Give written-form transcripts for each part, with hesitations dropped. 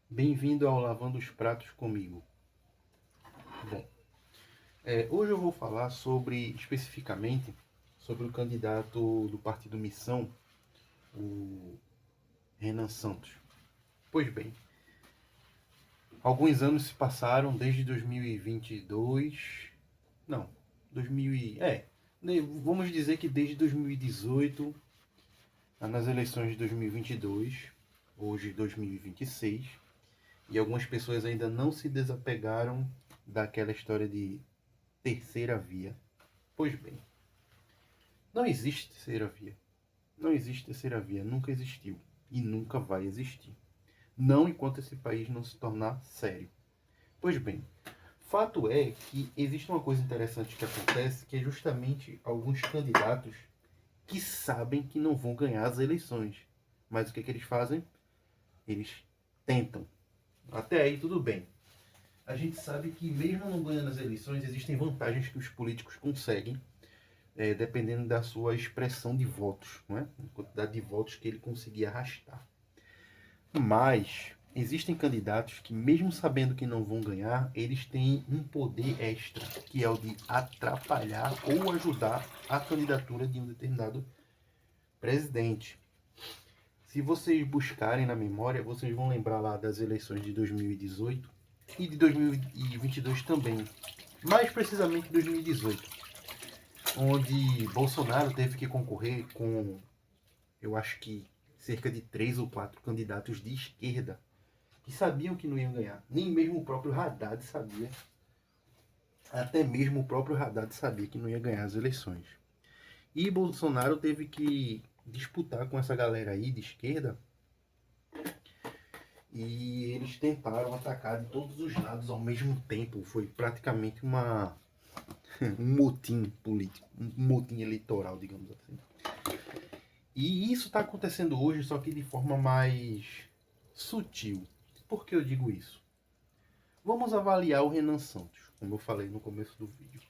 Bem-vindo ao Lavando os Pratos comigo. Bom, hoje eu vou falar especificamente, sobre o candidato do Partido Missão, o Renan Santos. Pois bem, alguns anos se passaram desde 2022, não, 2000 vamos dizer que desde 2018, nas eleições de 2022, hoje 2026, e algumas pessoas ainda não se desapegaram daquela história de terceira via. Pois bem, não existe terceira via. Não existe terceira via, nunca existiu e nunca vai existir. Não enquanto esse país não se tornar sério. Pois bem, fato é que existe uma coisa interessante que acontece, que é justamente alguns candidatos que sabem que não vão ganhar as eleições. Mas o que eles fazem? Eles tentam. Até aí tudo bem. A gente sabe que mesmo não ganhando as eleições, existem vantagens que os políticos conseguem, dependendo da sua expressão de votos, não é? A quantidade de votos que ele conseguir arrastar. Mas existem candidatos que, mesmo sabendo que não vão ganhar, eles têm um poder extra, que é o de atrapalhar ou ajudar a candidatura de um determinado presidente. Se vocês buscarem na memória, vocês vão lembrar lá das eleições de 2018 e de 2022 também. Mais precisamente 2018, onde Bolsonaro teve que concorrer com, eu acho que, cerca de 3 ou 4 candidatos de esquerda que sabiam que não iam ganhar. Nem mesmo o próprio Haddad sabia. Até mesmo o próprio Haddad sabia que não ia ganhar as eleições. E Bolsonaro teve que disputar com essa galera aí de esquerda, e eles tentaram atacar de todos os lados ao mesmo tempo. Foi praticamente um motim político, um motim eleitoral, digamos assim. E isso está acontecendo hoje, só que de forma mais sutil. Por que eu digo isso? Vamos avaliar o Renan Santos, como eu falei no começo do vídeo.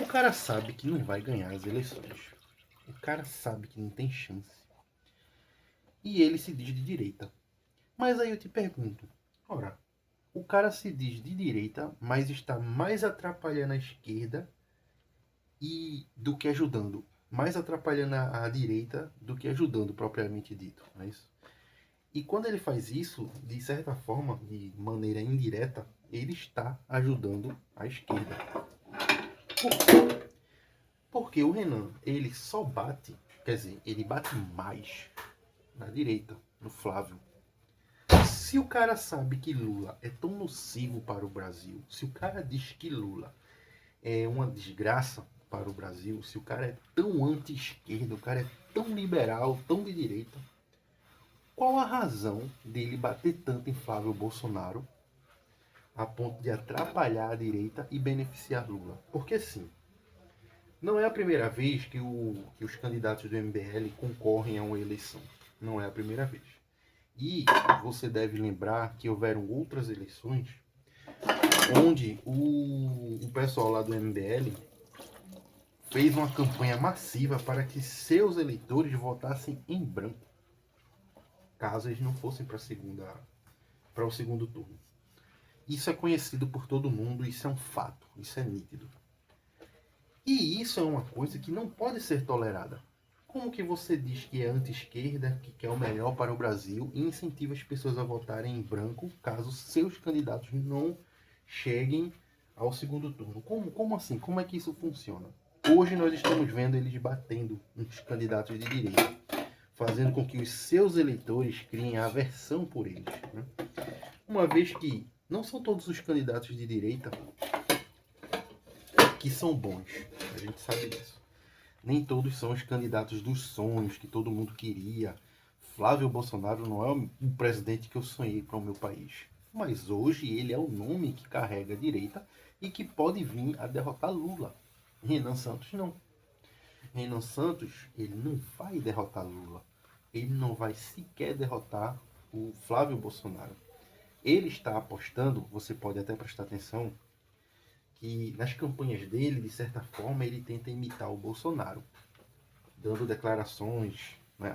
O cara sabe que não vai ganhar as eleições. O cara sabe que não tem chance. E ele se diz de direita. Mas aí eu te pergunto, ora, o cara se diz de direita, mas está mais atrapalhando a esquerda do que ajudando. Mais atrapalhando a direita do que ajudando, propriamente dito. Não é isso? E quando ele faz isso, de certa forma, de maneira indireta, ele está ajudando a esquerda. Por quê? Porque o Renan, ele só bate, quer dizer, ele bate mais na direita, no Flávio. Se o cara sabe que Lula é tão nocivo para o Brasil, se o cara diz que Lula é uma desgraça para o Brasil, se o cara é tão anti-esquerda, o cara é tão liberal, tão de direita, qual a razão dele bater tanto em Flávio Bolsonaro a ponto de atrapalhar a direita e beneficiar Lula? Porque sim, não é a primeira vez que os candidatos do MBL concorrem a uma eleição. Não é a primeira vez. E você deve lembrar que houveram outras eleições onde o pessoal lá do MBL fez uma campanha massiva para que seus eleitores votassem em branco, caso eles não fossem para o segundo turno. Isso é conhecido por todo mundo, isso é um fato, isso é nítido. E isso é uma coisa que não pode ser tolerada. Como que você diz que é anti-esquerda, que quer o melhor para o Brasil e incentiva as pessoas a votarem em branco caso seus candidatos não cheguem ao segundo turno? Como assim? Como é que isso funciona? Hoje nós estamos vendo eles batendo nos candidatos de direita, fazendo com que os seus eleitores criem aversão por eles, né? Uma vez que não são todos os candidatos de direita que são bons, a gente sabe disso. Nem todos são os candidatos dos sonhos que todo mundo queria. Flávio Bolsonaro não é o presidente que eu sonhei para o meu país. Mas hoje ele é o nome que carrega a direita e que pode vir a derrotar Lula. Renan Santos não. Renan Santos, ele não vai derrotar Lula. Ele não vai sequer derrotar o Flávio Bolsonaro. Ele está apostando, você pode até prestar atenção, que nas campanhas dele, de certa forma, ele tenta imitar o Bolsonaro, dando declarações, né,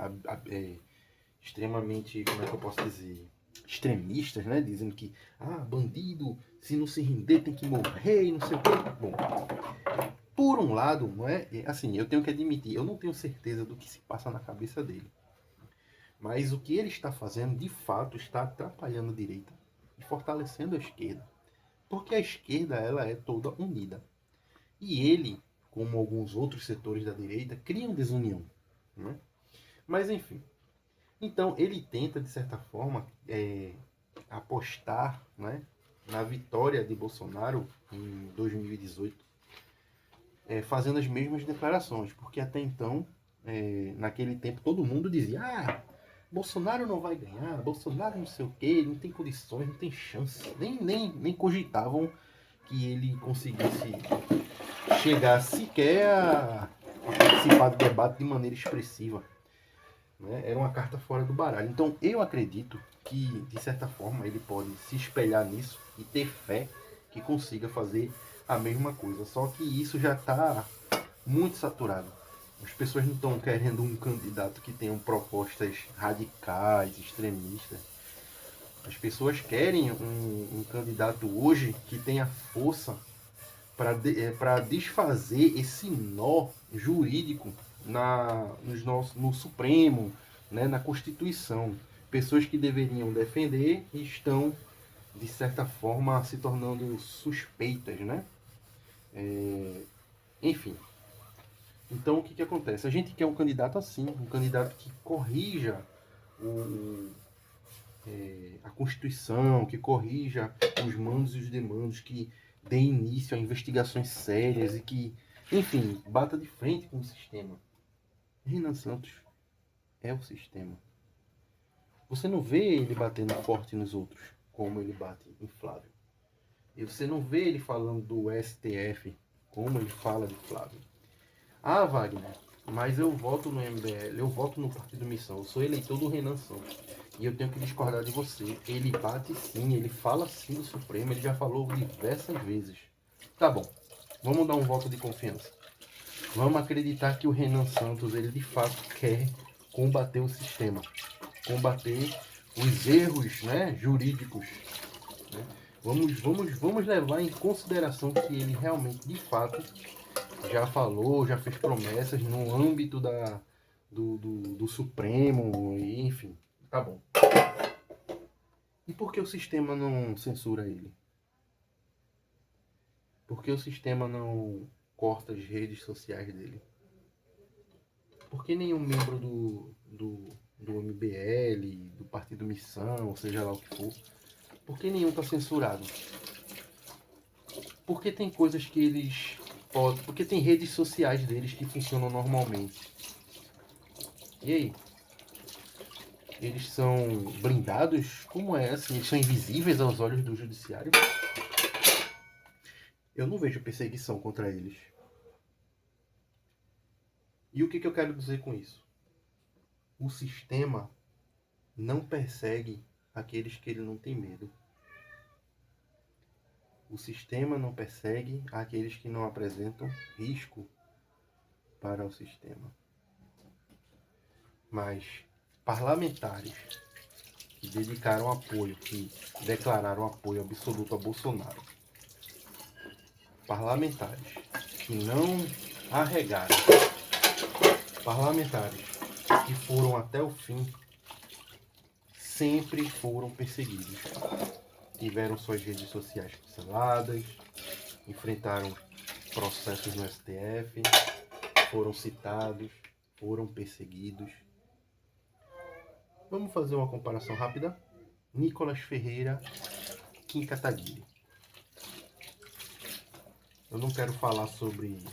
extremamente, como é que eu posso dizer, extremistas, né? Dizendo que, bandido, se não se render tem que morrer e não sei o quê. Bom, por um lado, não é? Assim, eu tenho que admitir, eu não tenho certeza do que se passa na cabeça dele. Mas o que ele está fazendo, de fato, está atrapalhando a direita e fortalecendo a esquerda. Porque a esquerda, ela é toda unida. E ele, como alguns outros setores da direita, criam desunião, né? Mas, enfim. Então, ele tenta, de certa forma, apostar, né, na vitória de Bolsonaro em 2018, fazendo as mesmas declarações, porque até então, naquele tempo, todo mundo dizia: Bolsonaro não vai ganhar, Bolsonaro não sei o quê, não tem condições, não tem chance. Nem cogitavam que ele conseguisse chegar sequer a participar do debate de maneira expressiva. Né? Era uma carta fora do baralho. Então eu acredito que, de certa forma, ele pode se espelhar nisso e ter fé que consiga fazer a mesma coisa. Só que isso já está muito saturado. As pessoas não estão querendo um candidato que tenha propostas radicais, extremistas. As pessoas querem um candidato hoje que tenha força para desfazer esse nó jurídico no Supremo, né, na Constituição. Pessoas que deveriam defender estão, de certa forma, se tornando suspeitas, né? Enfim. Então, o que acontece? A gente quer um candidato assim, um candidato que corrija a Constituição, que corrija os mandos e os demandos, que dê início a investigações sérias e que, enfim, bata de frente com o sistema. Renan Santos é o sistema. Você não vê ele batendo forte nos outros, como ele bate em Flávio. E você não vê ele falando do STF, como ele fala de Flávio. Wagner, mas eu voto no MBL, eu voto no Partido Missão, eu sou eleitor do Renan Santos. E eu tenho que discordar de você. Ele bate sim, ele fala sim do Supremo, ele já falou diversas vezes. Tá bom, vamos dar um voto de confiança. Vamos acreditar que o Renan Santos, ele de fato quer combater o sistema. Combater os erros, né, jurídicos. Né? Vamos levar em consideração que ele realmente, de fato, já falou, já fez promessas no âmbito do Supremo, e, enfim, tá bom. E por que o sistema não censura ele? Por que o sistema não corta as redes sociais dele? Por que nenhum membro do MBL, do Partido Missão, ou seja lá o que for, por que nenhum está censurado? Porque tem coisas que eles podem... Porque tem redes sociais deles que funcionam normalmente. E aí? Eles são blindados? Como é assim? Eles são invisíveis aos olhos do judiciário? Eu não vejo perseguição contra eles. E o que eu quero dizer com isso? O sistema não persegue aqueles que ele não tem medo. O sistema não persegue aqueles que não apresentam risco para o sistema. Mas parlamentares que dedicaram apoio, que declararam apoio absoluto a Bolsonaro, parlamentares que não arregaram, parlamentares que foram até o fim, sempre foram perseguidos. Tiveram suas redes sociais canceladas, enfrentaram processos no STF, foram citados, foram perseguidos. Vamos fazer uma comparação rápida? Nicolas Ferreira, Kim Kataguiri. Eu não quero falar sobre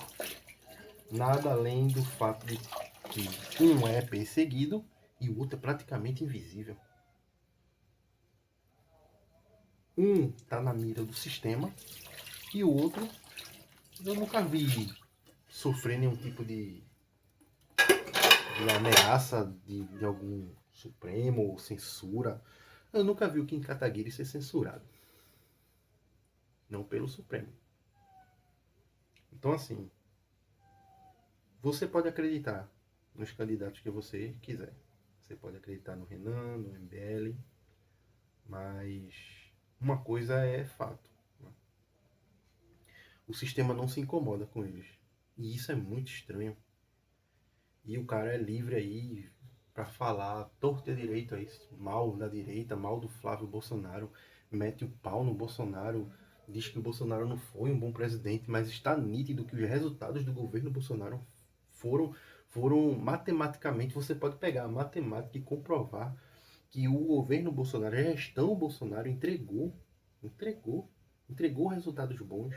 nada além do fato de que um é perseguido e o outro é praticamente invisível. Um está na mira do sistema e o outro eu nunca vi sofrer nenhum tipo de ameaça de algum Supremo ou censura. Eu nunca vi o Kim Kataguiri ser censurado. Não pelo Supremo. Então, assim, você pode acreditar nos candidatos que você quiser. Você pode acreditar no Renan, no MBL, mas Mas uma coisa é fato, né? O sistema não se incomoda com eles. E isso é muito estranho. E o cara é livre aí para falar torto e direito aí, mal da direita, mal do Flávio Bolsonaro, mete o pau no Bolsonaro, diz que o Bolsonaro não foi um bom presidente, mas está nítido que os resultados do governo Bolsonaro foram, foram matematicamente, você pode pegar a matemática e comprovar que o governo Bolsonaro, a gestão Bolsonaro entregou resultados bons.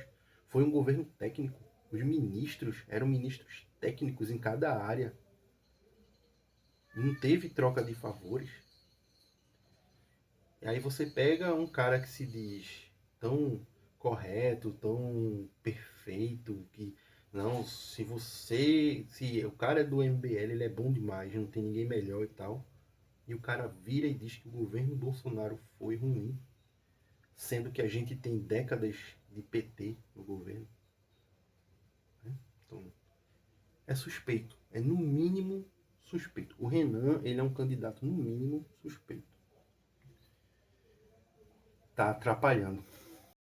Foi um governo técnico. Os ministros eram ministros técnicos em cada área. Não teve troca de favores. E aí você pega um cara que se diz tão correto, tão perfeito, que não, se o cara é do MBL, ele é bom demais, não tem ninguém melhor e tal. E o cara vira e diz que o governo Bolsonaro foi ruim, sendo que a gente tem décadas de PT no governo. Então, é suspeito, é no mínimo suspeito. O Renan, ele é um candidato no mínimo suspeito. Tá atrapalhando.